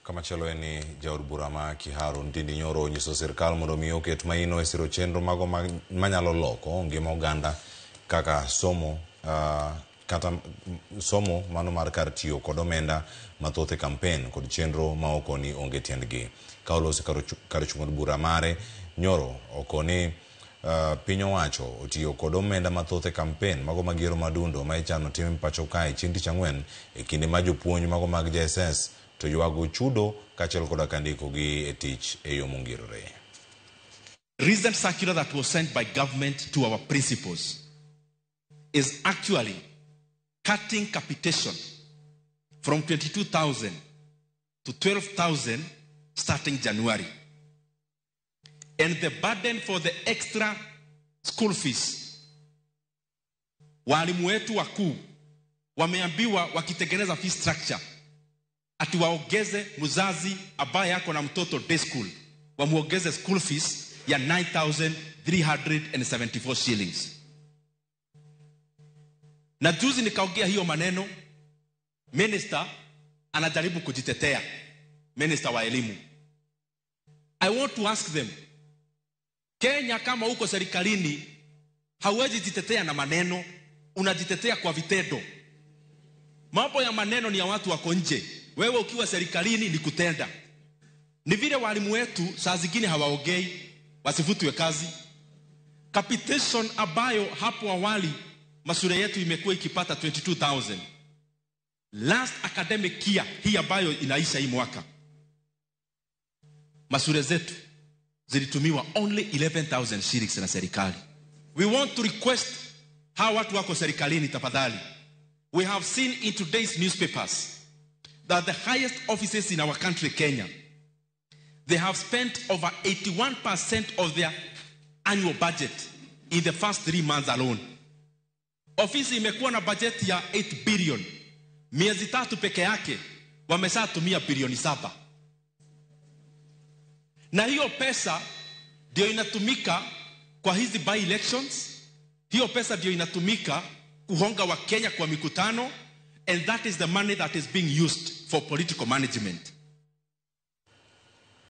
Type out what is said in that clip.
Kama chalo eni jaod bura ma Kiharu Ndindi Nyoro nyiso sirkal mondo mi oket maino e siro chenro mago manyalo loko ngima oganda kaka somo kata somo mano mar kar tiyo kod omenda mathoth e kampen kod chenro ma okoni onge tiendgi. Ka oloso kar chung'o bura mare, Nyoro okoni piny owacho otiyo kod omenda mathoth e kampen mago magero madundo ma ichano tim pacho kae chieng' tich ang'wen e kinde ma jopuonj mago mag JSS to yuago chudo kaachiel koda kandiko gi e tich e yo mongirore. Recent circular that was sent by government to our principals is actually cutting capitation from 22,000 to 12,000 starting January. And the burden for the extra school fees, walimu wetu wakuu wameambiwa wakitengeneza fee structure ati waongeze mzazi ambaye yako na mtoto day school wamuongeze school fees ya 9,374 shillings. Na juzi nikaongea hiyo maneno, minister anajaribu kujitetea, minister wa elimu. I want to ask them, Kenya kama uko serikalini hauwezi jitetea na maneno, unajitetea kwa vitendo. Mambo ya maneno ni ya watu wako nje. Wewe ukiwa serikalini ni kutenda. Ni vile walimu wetu saa zingine hawaongei wasifutwe kazi. Capitation ambayo hapo awali mashule yetu imekuwa ikipata 22,000. Last academic year hii ambayo inaisha hii mwaka, mashule zetu zilitumiwa only 11,000 shillings na serikali. We want to request hawa watu wako serikalini tafadhali. We have seen in today's newspapers that the highest offices in our country, Kenya, they have spent over 81% of their annual budget in the first 3 months alone. Ofisi imekuwa na budget ya 8 billion. Miezi 3 peke yake wameshatumia bilioni 7. Na hiyo pesa ndio inatumika kwa hizi by elections. Hiyo pesa ndio inatumika kuhonga wa Kenya kwa mikutano, and that is the money that is being used for political management.